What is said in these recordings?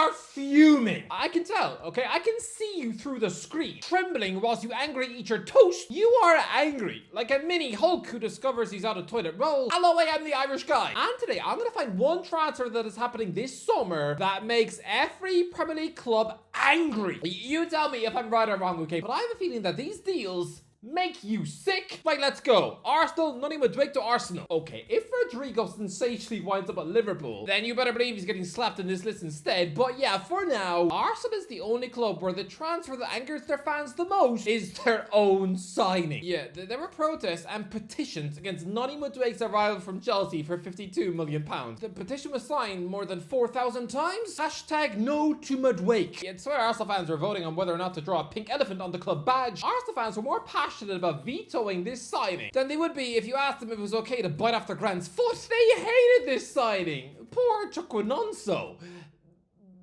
are fuming. I can tell, okay? I can see you through the screen, trembling whilst you angrily eat your toast. You are angry, like a mini Hulk who discovers he's out of toilet roll. Hello, I am the Irish guy. And today, I'm gonna find one transfer that is happening this summer that makes every Premier League club angry. You tell me if I'm right or wrong, okay? But I have a feeling that these deals make you sick. Right, let's go. Arsenal, Nottingham Forest to Arsenal. Okay, if Rodrigo sensationally winds up at Liverpool, then you better believe he's getting slapped in this list instead. But yeah, for now, Arsenal is the only club where the transfer that angers their fans the most is their own signing. Yeah, there were protests and petitions against Nottingham Forest's arrival from Chelsea for £52 million. The petition was signed more than 4,000 times. Hashtag no to Madwake. It's where Arsenal fans were voting on whether or not to draw a pink elephant on the club badge. Arsenal fans were more passionate about vetoing this signing than they would be if you asked them if it was okay to bite off their grand's foot. They hated this signing. Poor Chukwunonso.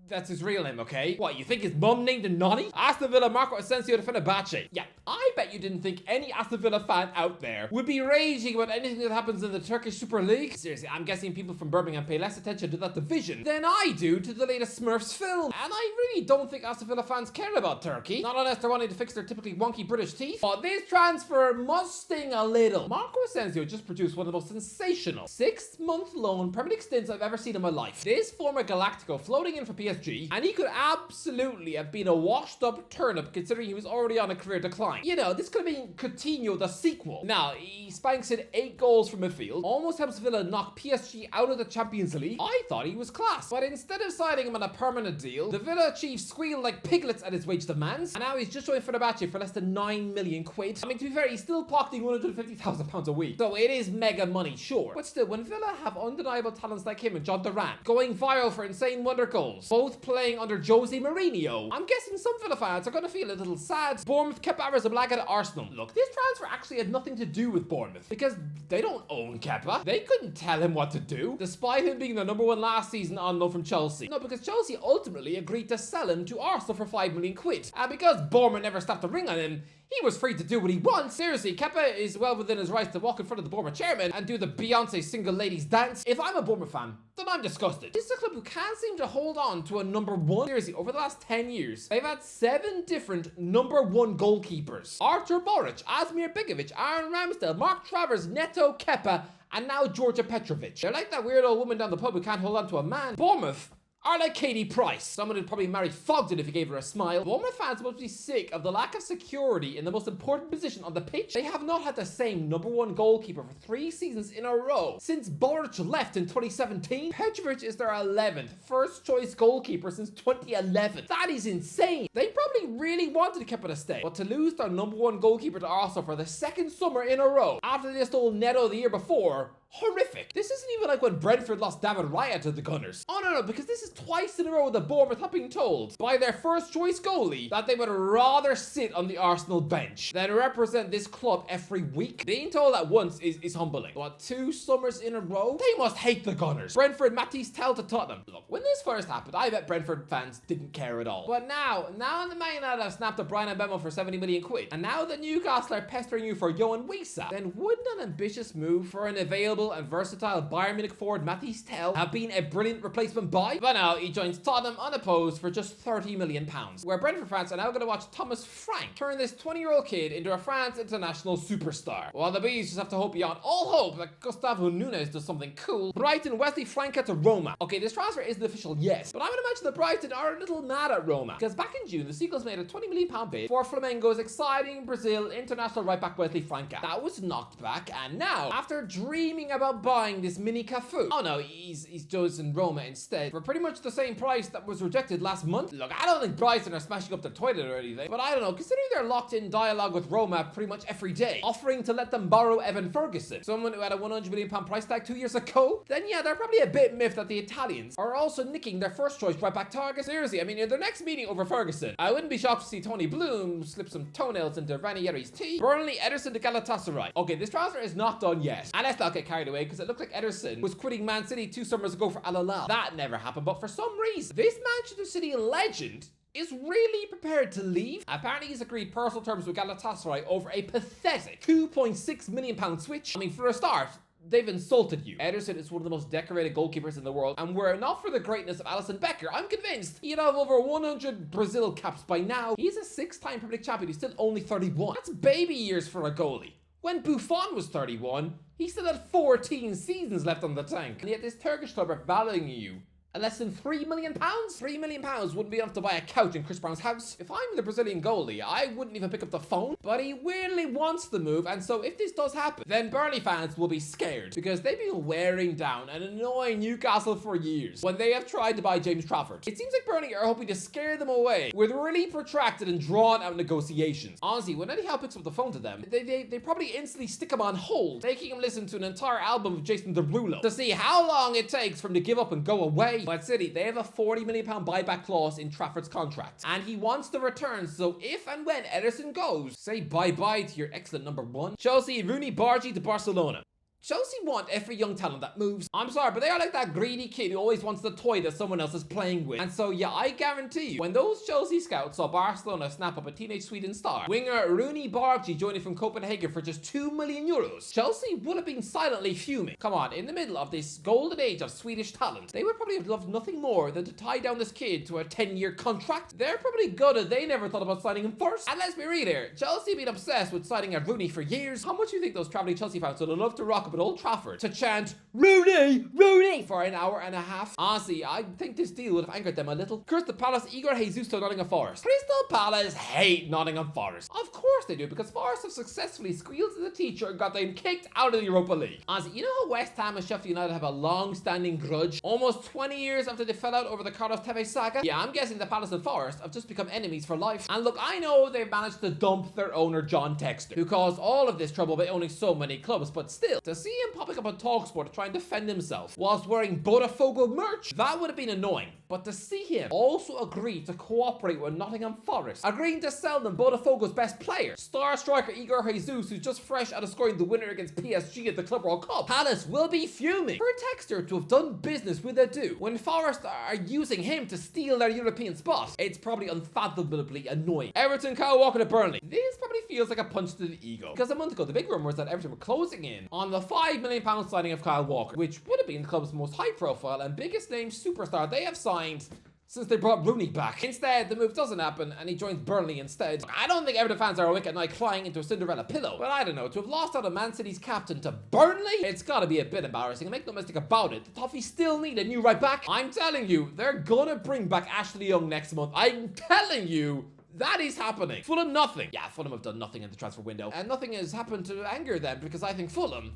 That's his real name, okay? What, you think his mum named him Nonny? Aston Villa, Marco Asensio to Fenerbahce. Yeah, I bet you didn't think any Aston Villa fan out there would be raging about anything that happens in the Turkish Super League. Seriously, I'm guessing people from Birmingham pay less attention to that division than I do to the latest Smurfs film. And I really don't think Aston Villa fans care about Turkey. Not unless they're wanting to fix their typically wonky British teeth. But this transfer must sting a little. Marco Asensio just produced one of the most sensational 6-month loan Premier League stints I've ever seen in my life. This former Galactico floating in for PSG, and he could absolutely have been a washed up turnip considering he was already on a career decline. You know, this could have been Coutinho the sequel. Now, he spanks in 8 goals from midfield, almost helps Villa knock PSG out of the Champions League. I thought he was class, but instead of signing him on a permanent deal, the Villa chiefs squeal like piglets at his wage demands, and now he's just joined Fenerbahce for less than 9 million quid. I mean, to be fair, he's still pocketing £150,000 a week, so it is mega money, sure. But still, when Villa have undeniable talents like him and John Durant, going viral for insane wonder goals, both playing under Jose Mourinho, I'm guessing some Villa fans are going to feel a little sad. Bournemouth kept Arrizabalaga to Arsenal. Look, this transfer actually had nothing to do with Bournemouth because they don't own Kepa. They couldn't tell him what to do, despite him being the #1 last season on loan from Chelsea. No, because Chelsea ultimately agreed to sell him to Arsenal for 5 million quid. And because Bournemouth never slapped a ring on him, he was free to do what he wants. Seriously, Kepa is well within his rights to walk in front of the Bournemouth chairman and do the Beyonce single ladies dance. If I'm a Bournemouth fan, then I'm disgusted. This is a club who can't seem to hold on to a #1. Seriously, over the last 10 years, they've had 7 different #1 goalkeepers. Artur Boric, Asmir Begovic, Aaron Ramsdale, Mark Travers, Neto, Kepa, and now Georgia Petrovic. They're like that weird old woman down the pub who can't hold on to a man. Bournemouth are like Katie Price. Someone who'd probably marry Fogden if he gave her a smile. Bournemouth fans must be sick of the lack of security in the most important position on the pitch. They have not had the same #1 goalkeeper for 3 seasons in a row since Boric left in 2017. Petrovic is their 11th first choice goalkeeper since 2011. That is insane. They probably really wanted to keep it a stay, but to lose their #1 goalkeeper to Arsenal for the 2nd summer in a row after they stole Neto the year before, horrific. This isn't even like when Brentford lost David Raya to the Gunners. Oh no, because this is twice in a row that Bournemouth have been told by their first choice goalie that they would rather sit on the Arsenal bench than represent this club every week. Being told that once is humbling. What, 2 summers in a row? They must hate the Gunners. Brentford, Matisse Tell to Tottenham. Look, when this first happened, I bet Brentford fans didn't care at all. But now the Man United have snapped up Brian Mbemo for 70 million quid, and now that Newcastle are pestering you for Johan Wissa, then wouldn't an ambitious move for an available and versatile Bayern Munich forward Matisse Tell have been a brilliant replacement buy? But now he joins Tottenham unopposed for just £30 million, where Brentford fans are now going to watch Thomas Frank turn this 20-year-old kid into a France international superstar. While the Bees just have to hope beyond all hope that Gustavo Nunes does something cool. Brighton, Wesley Franca to Roma. Okay, this transfer isn't official yet, but I would imagine that Brighton are a little mad at Roma, because back in June, the Seagulls made a £20 million bid for Flamengo's exciting Brazil international right-back Wesley Franca. That was knocked back, and now, after dreaming about buying this mini Cafu, oh no, he's chosen Roma instead for pretty much the same price that was rejected last month. Look, I don't think Brighton are smashing up their toilet or anything, but I don't know, considering they're locked in dialogue with Roma pretty much every day, offering to let them borrow Evan Ferguson, someone who had a £100 million price tag 2 years ago, then yeah, they're probably a bit miffed that the Italians are also nicking their first choice right back target. Seriously, I mean, in their next meeting over Ferguson, I wouldn't be shocked to see Tony Bloom slip some toenails into Ranieri's tea. Burnley, Ederson to Galatasaray. Okay, this transfer is not done yet, and let's not get carried away because it looked like Ederson was quitting Man City 2 summers ago for Al Hilal. That never happened, but for some reason, this Manchester City legend is really prepared to leave. Apparently he's agreed personal terms with Galatasaray over a pathetic £2.6 million switch. I mean, for a start, they've insulted you. Ederson is one of the most decorated goalkeepers in the world, and were it not for the greatness of Alisson Becker, I'm convinced he'd have over 100 Brazil caps by now. He's a 6-time Premier League champion, he's still only 31. That's baby years for a goalie. When Buffon was 31, he still had 14 seasons left on the tank. And yet this Turkish club are valuing you at less than £3 million? £3 million wouldn't be enough to buy a couch in Chris Brown's house. If I'm the Brazilian goalie, I wouldn't even pick up the phone. But he weirdly wants the move, and so if this does happen, then Burnley fans will be scared, because they've been wearing down and annoying Newcastle for years when they have tried to buy James Trafford. It seems like Burnley are hoping to scare them away with really protracted and drawn out negotiations. Honestly, when Eddie Howe picks up the phone to them, they probably instantly stick him on hold, making him listen to an entire album of Jason Derulo to see how long it takes for him to give up and go away. But City, they have a £40 million buyback clause in Trafford's contract, and he wants the return, so if and when Ederson goes, say bye-bye to your excellent number one. Chelsea, Rooney Bargy to Barcelona. Chelsea want every young talent that moves. I'm sorry, but they are like that greedy kid who always wants the toy that someone else is playing with. And so, yeah, I guarantee you, when those Chelsea scouts saw Barcelona snap up a teenage Sweden star, winger Rooney Bargy joining from Copenhagen for just €2 million, Chelsea would have been silently fuming. Come on, in the middle of this golden age of Swedish talent, they would probably have loved nothing more than to tie down this kid to a 10-year contract. They're probably gutted they never thought about signing him first. And let's be real here, Chelsea have been obsessed with signing a Rooney for years. How much do you think those travelling Chelsea fans would love to rock up at Old Trafford to chant Rooney, Rooney for an hour and a half? Honestly, I think this deal would have angered them a little. Crystal Palace, Igor Jesus to Nottingham Forest. Crystal Palace hate Nottingham Forest. Of course they do, because Forest have successfully squealed to the teacher and got them kicked out of the Europa League. Honestly, you know how West Ham and Sheffield United have a long-standing grudge almost 20 years after they fell out over the Carlos Tevez saga? Yeah, I'm guessing the Palace and Forest have just become enemies for life. And look, I know they've managed to dump their owner John Textor, who caused all of this trouble by owning so many clubs, but still, to see him popping up on TalkSport to try and defend himself whilst wearing Botafogo merch, that would have been annoying. But to see him also agree to cooperate with Nottingham Forest, agreeing to sell them Botafogo's best player, star striker Igor Jesus, who's just fresh out of scoring the winner against PSG at the Club World Cup, Palace will be fuming for Textor to have done business with Adu when Forest are using him to steal their European spot. It's probably unfathomably annoying. Everton, Kyle Walker to Burnley. This probably feels like a punch to the ego, because a month ago the big rumour was that Everton were closing in on the £5 million signing of Kyle Walker, which would have been the club's most high-profile and biggest name superstar they have signed since they brought Rooney back. Instead, the move doesn't happen and he joins Burnley instead. I don't think Everton fans are awake at night crying into a Cinderella pillow, but I don't know, to have lost out on Man City's captain to Burnley, it's gotta be a bit embarrassing, and make no mistake about it, the Toffees still need a new right back. I'm telling you, they're gonna bring back Ashley Young next month. I'm telling you, that is happening. Fulham, nothing. Yeah, Fulham have done nothing in the transfer window, and nothing has happened to anger them, because I think Fulham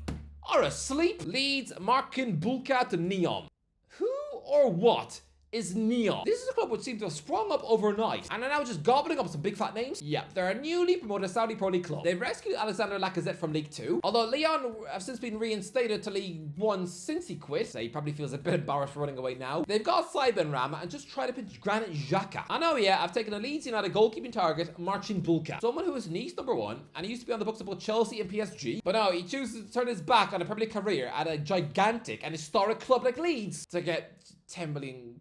are asleep. Leeds, Martin Zubimendi to Neon. Who or what is Neon? This is a club which seems to have sprung up overnight and are now just gobbling up some big fat names. Yeah, they're a newly promoted Saudi Pro League club. They've rescued Alexander Lacazette from League 2, although Leon have since been reinstated to League 1 since he quit, so he probably feels a bit embarrassed for running away now. They've got Saiben Rama and just tried to pitch Granit Xhaka. I know, yeah, I've taken a Leeds United goalkeeping target, Marcin Bulka, someone who is Nice number 1, and he used to be on the books of both Chelsea and PSG, but now he chooses to turn his back on a Premier League career at a gigantic and historic club like Leeds to get £10 million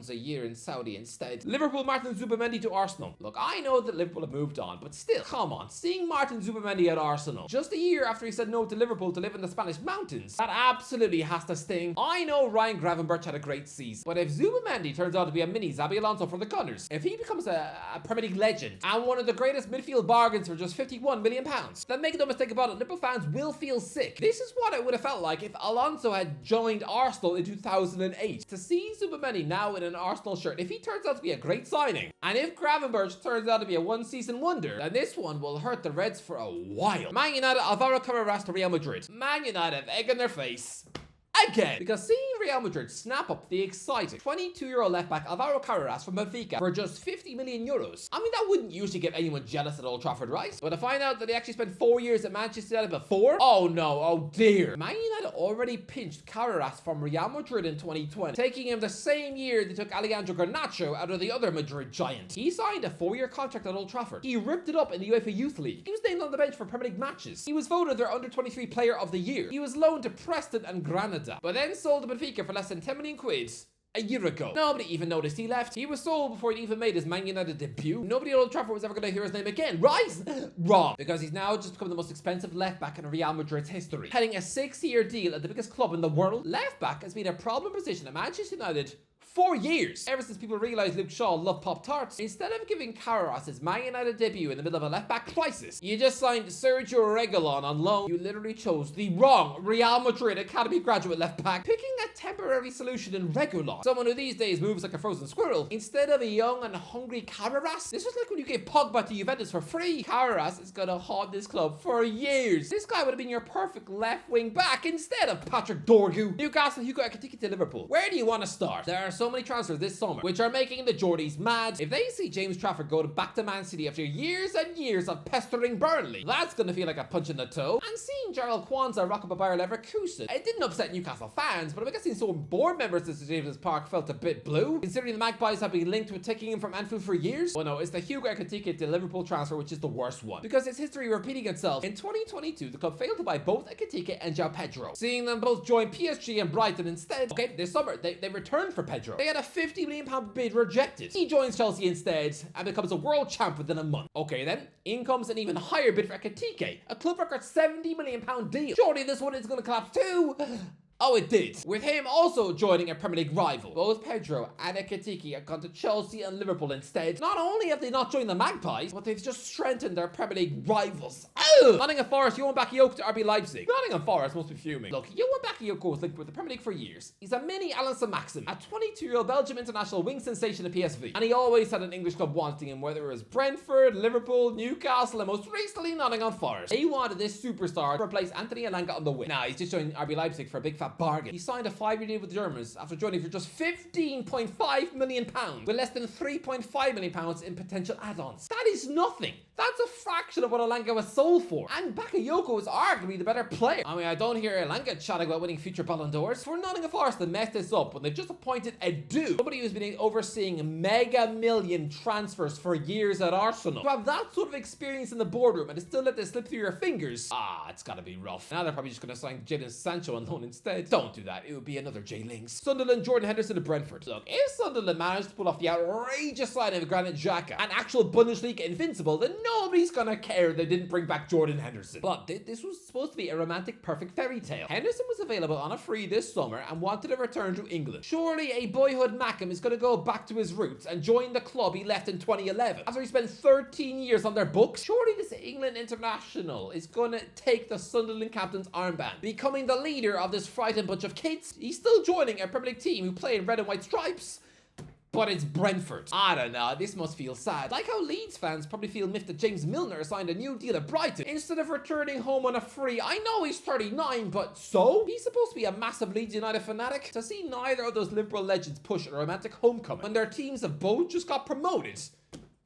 a year in Saudi instead. Liverpool, Martin Zubimendi to Arsenal. Look, I know that Liverpool have moved on, but still, come on, seeing Martin Zubimendi at Arsenal just a year after he said no to Liverpool to live in the Spanish mountains, that absolutely has to sting. I know Ryan Gravenberch had a great season, but if Zubimendi turns out to be a mini Xabi Alonso for the Gunners, if he becomes a Premier League legend and one of the greatest midfield bargains for just £51 million, then make no mistake about it, Liverpool fans will feel sick. This is what it would have felt like if Alonso had joined Arsenal in 2008. To see Zubimendi now in an Arsenal shirt, if he turns out to be a great signing, and if Gravenberch turns out to be a one-season wonder, then this one will hurt the Reds for a while. Man United, Alvaro Carreras to Real Madrid. Man United, egg in their face again, because seeing Real Madrid snap up the exciting 22-year-old left-back Alvaro Carreras from Benfica for just €50 million, I mean, that wouldn't usually get anyone jealous at Old Trafford, right? But to find out that they actually spent 4 years at Manchester United before, oh no, oh dear. Man United already pinched Carreras from Real Madrid in 2020, taking him the same year they took Alejandro Garnacho out of the other Madrid giant. He signed a 4-year contract at Old Trafford. He ripped it up in the UEFA Youth League. He was named on the bench for Premier League matches. He was voted their under-23 player of the year. He was loaned to Preston and Granada, but then sold to Benfica for less than £10 million a year ago. Nobody even noticed he left. He was sold before he even made his Man United debut. Nobody at Old Trafford was ever going to hear his name again. Right? Wrong. Because he's now just become the most expensive left back in Real Madrid's history. Heading a 6-year deal at the biggest club in the world, left back has been a problem position at Manchester United 4 years. Ever since people realised Luke Shaw loved Pop-Tarts, instead of giving Carreras his Man United debut in the middle of a left-back crisis, you just signed Sergio Reguilon on loan. You literally chose the wrong Real Madrid Academy graduate left-back, picking a temporary solution in Reguilon, someone who these days moves like a frozen squirrel, instead of a young and hungry Carreras. This was like when you gave Pogba to Juventus for free. Carreras is gonna haunt this club for years. This guy would have been your perfect left-wing back instead of Patrick Dorgu. Newcastle, Hugo Ekitike to Liverpool. Where do you want to start? There are so many transfers this summer which are making the Geordies mad. If they see James Trafford go back to Man City after years and years of pestering Burnley, that's gonna feel like a punch in the toe. And seeing Gerald Kwanzaa rock up a Bayer Leverkusen, it didn't upset Newcastle fans, but I'm guessing some board members at St James's Park felt a bit blue, considering the Magpies have been linked with taking him from Anfield for years. Well, no, it's the Hugo Ekitike to Liverpool transfer which is the worst one, because it's history repeating itself. In 2022, the club failed to buy both Ekitike and João Pedro, seeing them both join PSG and Brighton instead. Okay, this summer they returned for Pedro. They had a £50 million bid rejected. He joins Chelsea instead and becomes a world champ within a month. Okay then, in comes an even higher bid for Ekitike, a club record £70 million deal. Surely this one is going to collapse too. Oh, it did. With him also joining a Premier League rival. Both Pedro and Ekitike have gone to Chelsea and Liverpool instead. Not only have they not joined the Magpies, but they've just strengthened their Premier League rivals. Ugh! Nottingham Forest, Johan Bakayoko to RB Leipzig. Nottingham Forest must be fuming. Look, Johan Bakayoko was linked with the Premier League for years. He's a mini Alan Maxim, a 22-year-old Belgium international wing sensation at PSV. And he always had an English club wanting him, whether it was Brentford, Liverpool, Newcastle, and most recently Nottingham Forest. They wanted this superstar to replace Anthony Elanga on the wing. Now, he's just joined RB Leipzig for a big fat bargain. He signed a 5-year deal with the Germans after joining for just £15.5 million, with less than £3.5 million in potential add-ons. That is nothing. That's a fraction of what Elanga was sold for. And Bakayoko is arguably the better player. I mean, I don't hear Elanga chatting about winning future Ballon d'Ors. For Nottingham Forest to mess this up when they've just appointed a dude, somebody who's been overseeing mega million transfers for years at Arsenal, to have that sort of experience in the boardroom and to still let this slip through your fingers, it's gotta be rough. Now they're probably just gonna sign Jadon Sancho on loan instead. Don't do that. It would be another J Links. Sunderland, Jordan Henderson to Brentford. Look, if Sunderland managed to pull off the outrageous signing of Granit Xhaka, an actual Bundesliga invincible, then nobody's gonna care they didn't bring back Jordan Henderson. But this was supposed to be a romantic, perfect fairy tale. Henderson was available on a free this summer and wanted to return to England. Surely a boyhood Mackem is gonna go back to his roots and join the club he left in 2011 after he spent 13 years on their books. Surely this England international is gonna take the Sunderland captain's armband, becoming the leader of this frightened bunch of kids. He's still joining a Premier League team who play in red and white stripes, but it's Brentford. I don't know, this must feel sad. Like how Leeds fans probably feel miffed that James Milner signed a new deal at Brighton instead of returning home on a free. I know he's 39, but so? He's supposed to be a massive Leeds United fanatic. To see neither of those Liverpool legends push a romantic homecoming when their teams have both just got promoted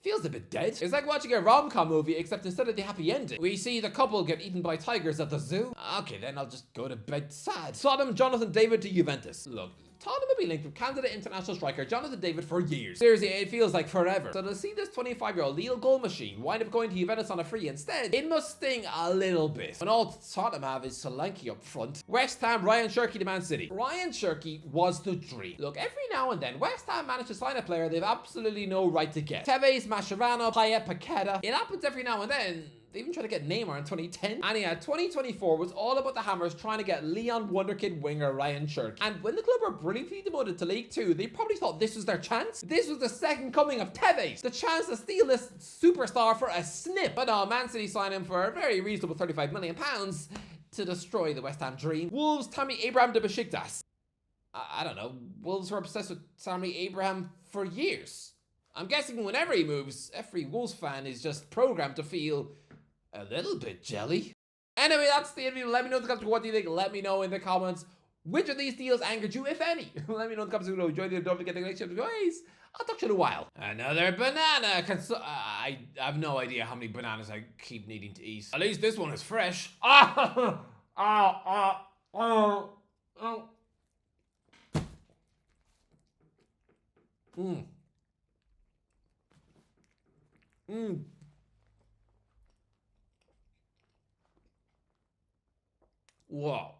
feels a bit dead. It's like watching a rom-com movie, except instead of the happy ending, we see the couple get eaten by tigers at the zoo. Okay, then I'll just go to bed sad. Tottenham, Jonathan David to Juventus. Look, Tottenham have been linked with candidate international striker Jonathan David for years. Seriously, it feels like forever. So to see this 25-year-old Lille goal machine wind up going to Juventus on a free instead, it must sting a little bit. When all Tottenham have is Solanke up front. West Ham, Ryan Cherki to Man City. Ryan Cherki was the dream. Look, every now and then, West Ham manage to sign a player they've absolutely no right to get. Tevez, Mascherano, Payet, Paqueta. It happens every now and then. They even tried to get Neymar in 2010. And yeah, 2024 was all about the Hammers trying to get Leon Wonderkid winger Ryan Cherki. And when the club were brilliantly demoted to League 2, they probably thought this was their chance. This was the second coming of Tevez. The chance to steal this superstar for a snip. But no, Man City signed him for a very reasonable £35 million to destroy the West Ham dream. Wolves, Tammy Abraham to Besiktas. I don't know. Wolves were obsessed with Tammy Abraham for years. I'm guessing whenever he moves, every Wolves fan is just programmed to feel a little bit jelly. Anyway, that's the interview. Let me know in the comments what do you think. Let me know in the comments which of these deals angered you, if any. Let me know in the comments below. Enjoy the video. Don't forget to get the next guys. I'll talk to you in a while. Another banana. I have no idea how many bananas I keep needing to eat. At least this one is fresh. Wow.